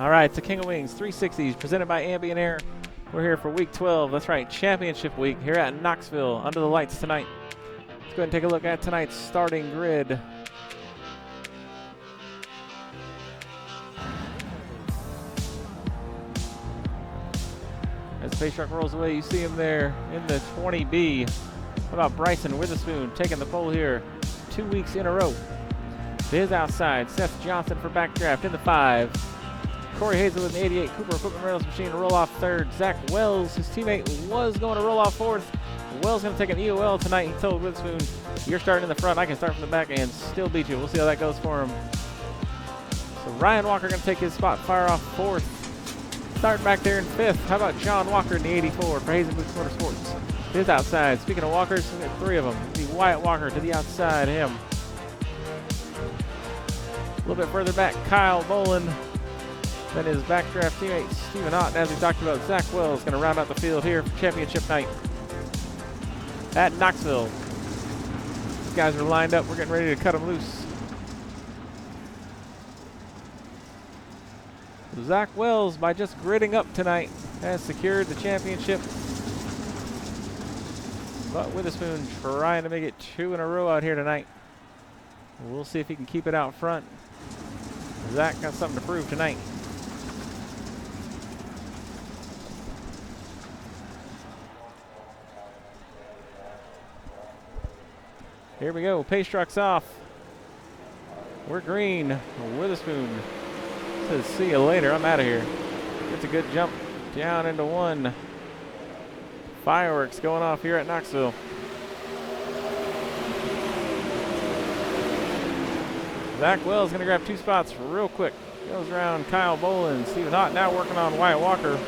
All right, it's the King of Wings 360's presented by Ambient Air. We're here for week 12. That's right, championship week here at Knoxville under the lights tonight. Let's go ahead and take a look at tonight's starting grid. As the pace truck rolls away, you see him there in the 20B. How about Bryson Witherspoon taking the pole here 2 weeks in a row? To his outside, Seth Johnson for backdraft in the 5. Corey Hazelwood in the 88, Cooper Equipment Rentals Machine to roll off 3rd. Zach Wells, his teammate, was going to roll off 4th. Wells going to take an EOL tonight. He told Witherspoon, you're starting in the front, I can start from the back and still beat you. We'll see how that goes for him. So Ryan Walker going to take his spot, fire off 4th. Starting back there in 5th. How about John Walker in the 84 for Hazelwood Motorsports? To his outside. Speaking of walkers, we got 3 of them. The Wyatt Walker to the outside, him. A little bit further back, Kyle Bolin. Then his backdraft teammate, Stephen Ott. As we talked about, Zach Wells going to round out the field here for championship night at Knoxville. These guys are lined up. We're getting ready to cut them loose. Zach Wells, by just gridding up tonight, has secured the championship. But Witherspoon trying to make it 2 in a row out here tonight. We'll see if he can keep it out front. Zach got something to prove tonight. Here we go, pace truck's off. We're green. Witherspoon says, see you later, I'm out of here. Gets a good jump down into 1. Fireworks going off here at Knoxville. Zach Wells going to grab 2 spots real quick. Goes around Kyle Bolin. Stephen Ott now working on Wyatt Walker.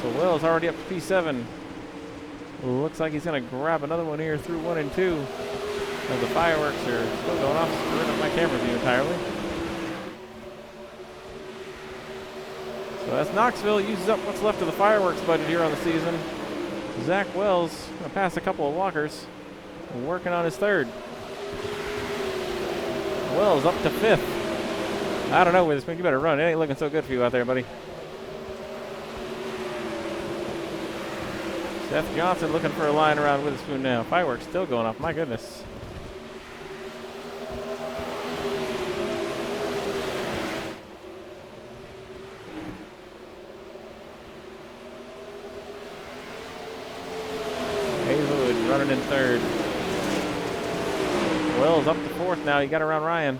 So Wells already up to P7. Looks like he's going to grab another one here through 1 and 2. As the fireworks are still going off, screwing up my camera view entirely. So as Knoxville uses up what's left of the fireworks budget here on the season, Zach Wells going to pass a couple of walkers, working on his 3rd. Wells up to 5th. I don't know, Witherspoon, you better run. It ain't looking so good for you out there, buddy. Seth Johnson looking for a line around Witherspoon now. Fireworks still going off, my goodness. Hazelwood running in 3rd. Wells up to 4th now. You got around Ryan.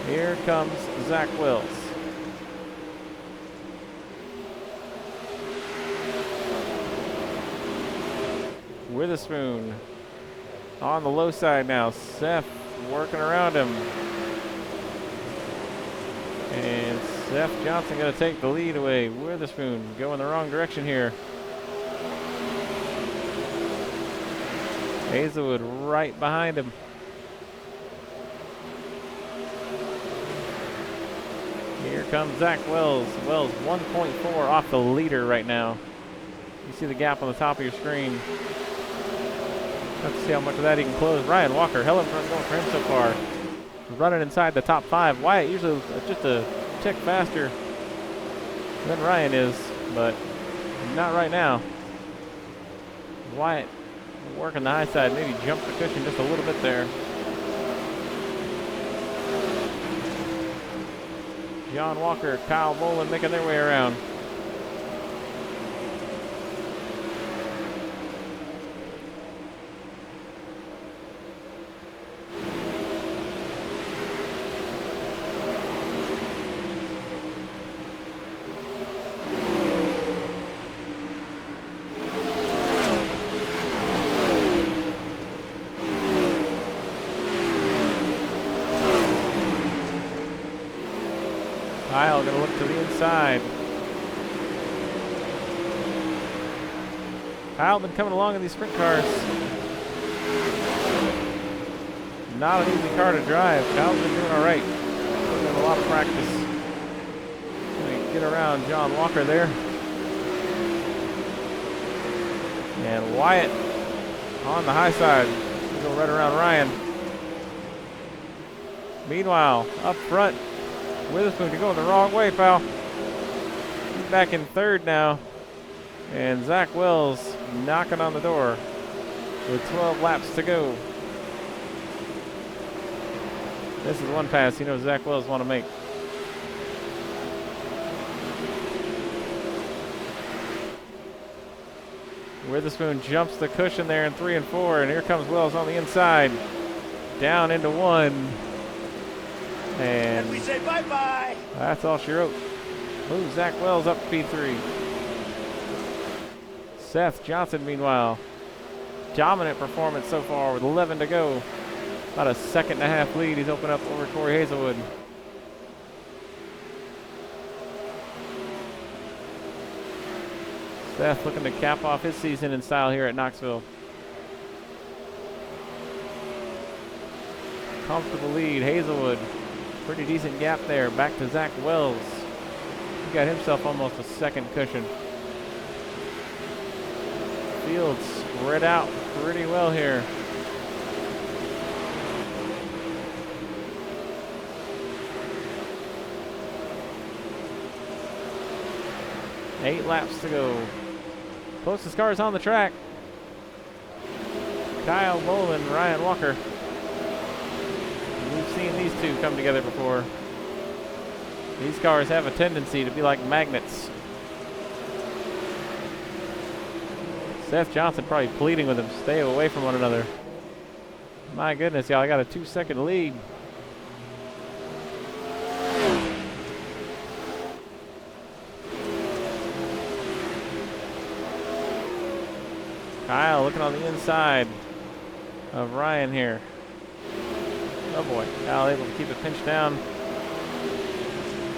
Here comes Zach Wells. Witherspoon on the low side now. Seth working around him. And Seth Johnson going to take the lead away. Witherspoon going the wrong direction here. Hazelwood right behind him. Here comes Zach Wells. Wells 1.4 off the leader right now. You see the gap on the top of your screen. Let's see how much of that he can close. Ryan Walker, hell of a run going for him so far. Running inside the top 5. Wyatt usually just a tick faster than Ryan is, but not right now. Wyatt working the high side, maybe jumped the cushion just a little bit there. John Walker, Kyle Bolin making their way around. Kyle going to look to the inside. Kyle been coming along in these sprint cars. Not an easy car to drive. Kyle's been doing all right. Putting in a lot of practice. Going to get around John Walker there. And Wyatt on the high side. He'll go right around Ryan. Meanwhile, up front, Witherspoon, you're going the wrong way, pal. He's back in third now. And Zach Wells knocking on the door with 12 laps to go. This is one pass you know Zach Wells want to make. Witherspoon jumps the cushion there in 3 and 4, and here comes Wells on the inside. Down into 1. And we say bye-bye. That's all she wrote. Moves Zach Wells up P3. Seth Johnson, meanwhile, dominant performance so far with 11 to go. About a 1.5-second lead he's opened up over Corey Hazelwood. Seth looking to cap off his season in style here at Knoxville. Comfortable lead, Hazelwood. Pretty decent gap there. Back to Zach Wells. He got himself almost a second cushion. Field spread out pretty well here. Eight laps to go. Closest car is on the track. Kyle Bolin, Ryan Walker. We've seen these two come together before. These cars have a tendency to be like magnets. Seth Johnson probably pleading with him, stay away from one another. My goodness, y'all, I got a 2-second lead. Kyle looking on the inside of Ryan here. Oh boy, Kyle able to keep it pinched down.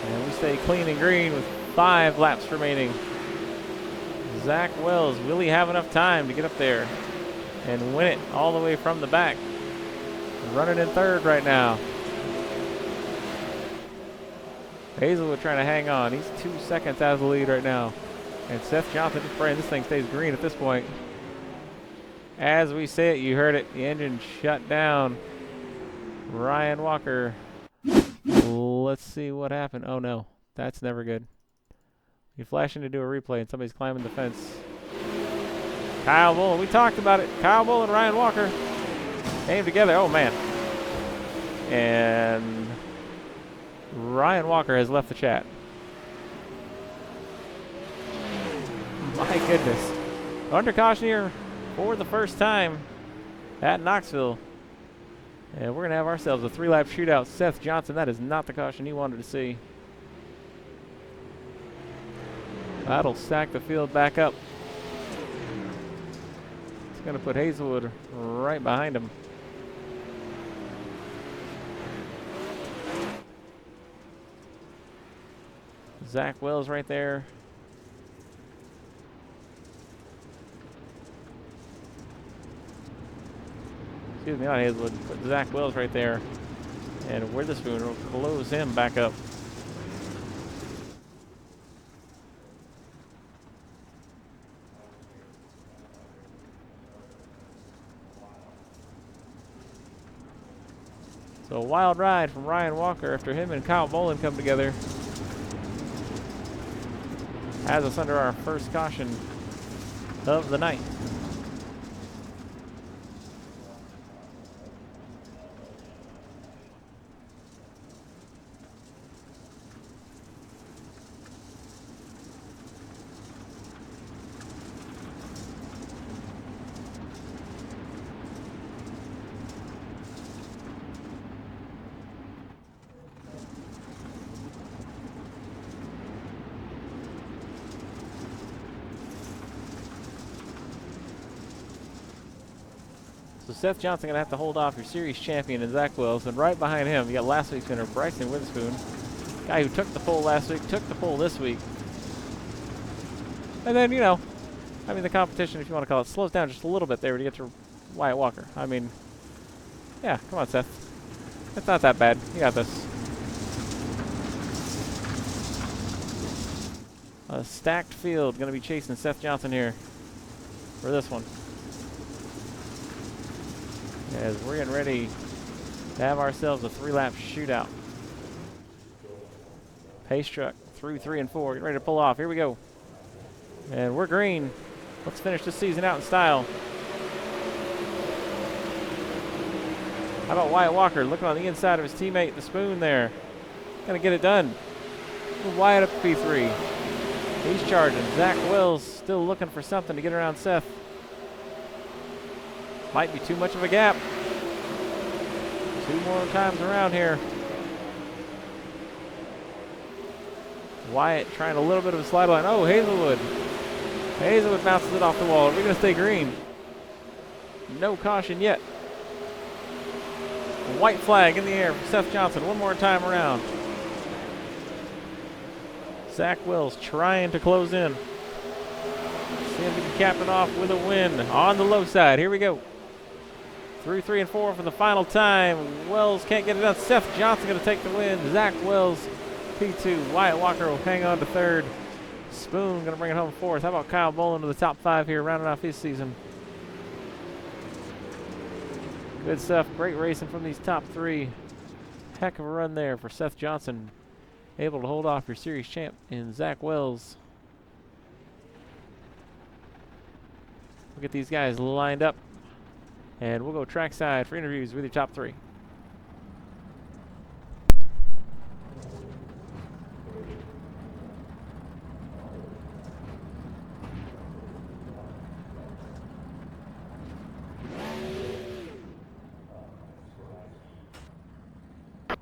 And we stay clean and green with 5 laps remaining. Zach Wells, will he have enough time to get up there and win it all the way from the back? Running in third right now. Hazelwood trying to hang on. He's 2 seconds out of the lead right now. And Seth Johnson just praying this thing stays green at this point. As we say it, you heard it. The engine shut down. Ryan Walker. Let's see what happened. Oh no, that's never good. You flashing to do a replay and somebody's climbing the fence. Kyle Bull, we talked about it. Kyle Bull and Ryan Walker came together. Oh man. And Ryan Walker has left the chat. My goodness. Under caution here for the first time at Knoxville. And we're going to have ourselves a 3-lap shootout. Seth Johnson, that is not the caution he wanted to see. That'll stack the field back up. It's going to put Hazelwood right behind him. Zach Wells right there. Excuse me, not Hazelwood, but Zach Wells right there. And Witherspoon will close him back up. So a wild ride from Ryan Walker after him and Kyle Bolin come together. Has us under our first caution of the night. So Seth Johnson gonna have to hold off your series champion and Zach Wells, and right behind him you got last week's winner Bryson Witherspoon, guy who took the pole last week, took the pole this week, and then I mean the competition, if you want to call it, slows down just a little bit there to get to Wyatt Walker. I mean, yeah, come on Seth, it's not that bad. You got this. A stacked field gonna be chasing Seth Johnson here. for this one. As we're getting ready to have ourselves a 3-lap shootout. Pace truck through 3 and 4. Get ready to pull off. Here we go. And we're green. Let's finish this season out in style. How about Wyatt Walker looking on the inside of his teammate, the Spoon there. Gonna get it done. Wyatt up to P3. He's charging. Zach Wells still looking for something to get around Seth. Might be too much of a gap. 2 more times around here. Wyatt trying a little bit of a slide line. Oh, Hazelwood. Hazelwood bounces it off the wall. Are we going to stay green? No caution yet. White flag in the air for Seth Johnson. 1 more time around. Zach Wells trying to close in. See if he can cap it off with a win on the low side. Here we go. Through 3 and 4 for the final time. Wells can't get it done. Seth Johnson going to take the win. Zach Wells, P2. Wyatt Walker will hang on to 3rd. Spoon going to bring it home 4th. How about Kyle Bolin to the top 5 here, rounding off his season. Good stuff. Great racing from these top 3. Heck of a run there for Seth Johnson. Able to hold off your series champ in Zach Wells. We'll get these guys lined up. And we'll go trackside for interviews with your top 3.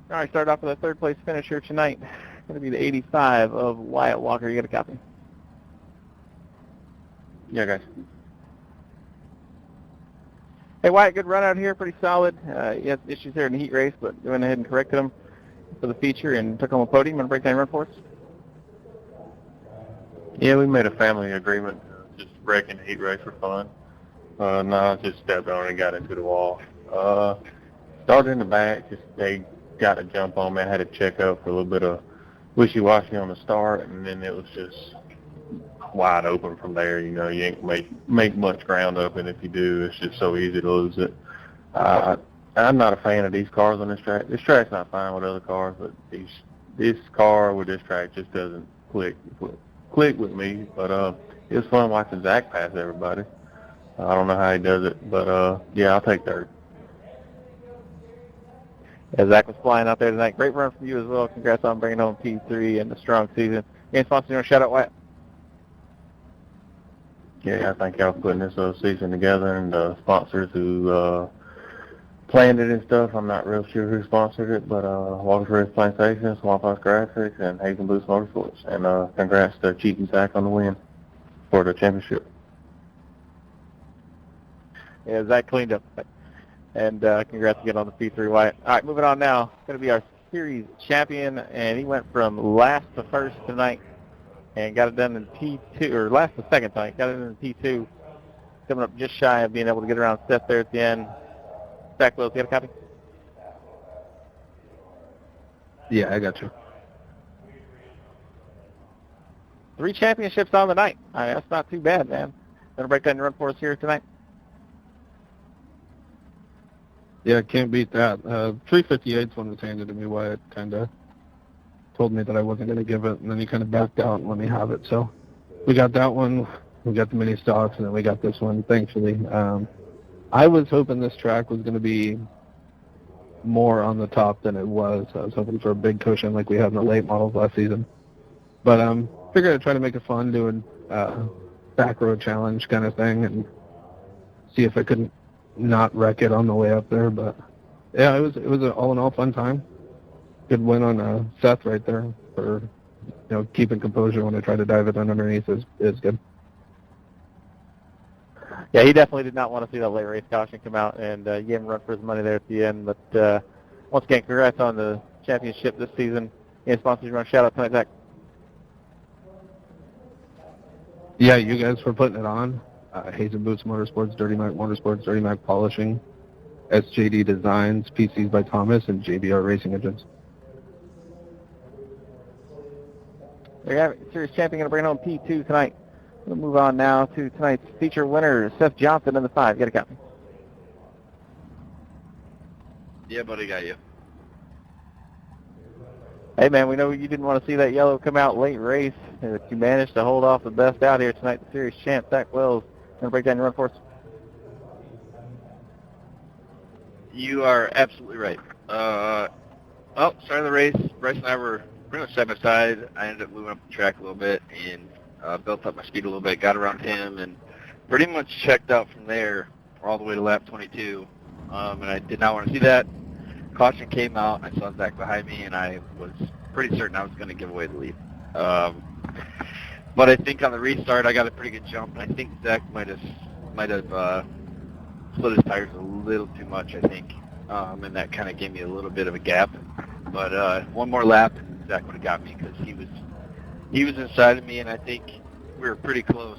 All right, start off with a 3rd place finish here tonight. Going to be the 85 of Wyatt Walker. You got a copy? Yeah, guys. Hey, Wyatt, good run out here, pretty solid. You had issues there in the heat race, but you went ahead and corrected them for the feature and took home a podium. Want to break down your run for us? Yeah, we made a family agreement, just wrecking the heat race for fun. No, I just stepped on it and got into the wall. Started in the back, just they got a jump on me. I had to check up for a little bit of wishy-washy on the start, and then it was just wide open from there. You know, you ain't make much ground up, and if you do, it's just so easy to lose it. I'm not a fan of these cars on this track. This track's not fine with other cars, but this car with this track just doesn't click with me. But it was fun watching Zach pass everybody. I don't know how he does it, but yeah, I'll take 3rd. Yeah, Zach was flying out there tonight. Great run from you as well. Congrats on bringing home P3 and a strong season. Any sponsors you want to shout out, Wyatt? Yeah, I think y'all putting this season together, and the sponsors who planned it and stuff. I'm not real sure who sponsored it, but Walker's Race Plantation, Swamp House Graphics, and Hazen Boost Motorsports. And congrats to Cheat and Zach on the win for the championship. Yeah, Zach cleaned up. And congrats again on the P3, Wyatt. All right, moving on now. Going to be our series champion, and he went from last to first tonight and got it done in P2, or last to second tonight, got it in P2. Coming up just shy of being able to get around Seth there at the end. Zach Wells, you got a copy? Yeah, I got you. 3 championships on the night. All right, that's not too bad, man. Going to break down your run for us here tonight? Yeah, can't beat that. 358's one was handed to me. Wyatt kind of told me that I wasn't going to give it, and then he kind of backed out and let me have it. So we got that one. We got the mini stocks, and then we got this one, thankfully. I was hoping this track was going to be more on the top than it was. I was hoping for a big cushion like we had in the late models last season. But figured I'd try to make it fun doing back road challenge kind of thing and see if I couldn't not wreck it on the way up there. But yeah, it was an all in all fun time. Good win on Seth right there for keeping composure when I tried to dive it underneath is good. Yeah, he definitely did not want to see that late race caution come out, and you gave him a run for his money there at the end. But once again, congrats on the championship this season. Any sponsors you want to shout out tonight, Zach? Yeah, you guys for putting it on. Hazen Boots Motorsports, Dirty Mac Motorsports, Dirty Mac Polishing, SJD Designs, PCs by Thomas, and JBR Racing Engines. There you have it. Series champion going to bring home P2 tonight. We'll move on now to tonight's feature winner, Seth Johnson in the 5. Get a copy. Yeah, buddy, got you. Hey, man, we know you didn't want to see that yellow come out late race, but you managed to hold off the best out here tonight, the series champ, Zach Wells. Going to break down your run for us? You are absolutely right. Starting the race, Bryce and I were pretty much side by side. I ended up moving up the track a little bit and built up my speed a little bit, got around him, and pretty much checked out from there all the way to lap 22. And I did not want to see that. Caution came out. I saw Zach behind me, and I was pretty certain I was going to give away the lead. But I think on the restart, I got a pretty good jump, and I think Zach might have split his tires a little too much, I think, and that kind of gave me a little bit of a gap. But one more lap, and Zach would have got me because he was inside of me, and I think we were pretty close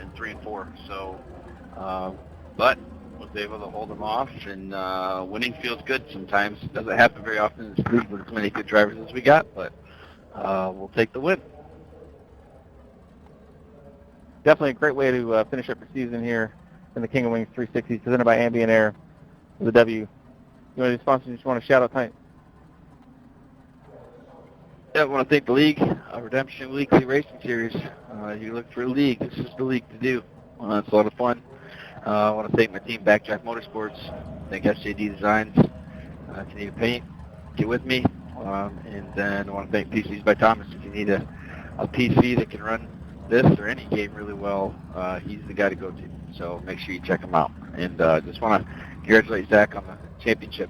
in 3 and 4. So, but was able to hold him off, and winning feels good sometimes. It doesn't happen very often in this league with as many good drivers as we got, but we'll take the win. Definitely a great way to finish up your season here in the King of Wings 360s, presented by Ambient Air with a W. You want to sponsors you just want to shout out tonight? Yeah, I want to thank the league, Redemption Weekly Racing Series. You look for a league, this is the league to do. It's a lot of fun. I want to thank my team, Backdraft Motorsports. Thank SJD Designs. If you need a paint, get with me. And then I want to thank PCs by Thomas. If you need a PC that can run this or any game really well, he's the guy to go to. So make sure you check him out. And just want to congratulate Zach on the championship.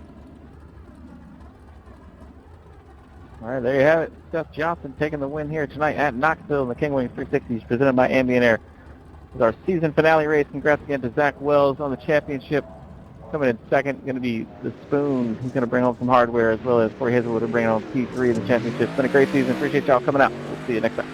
All right, there you have it. Seth Johnson taking the win here tonight at Knoxville in the King Wings 360s, presented by Ambient Air. This is our season finale race. Congrats again to Zach Wells on the championship. Coming in second, going to be the Spoon. He's going to bring home some hardware, as well as Corey Hazelwood will bring home P3 in the championship. It's been a great season. Appreciate y'all coming out. We'll see you next time.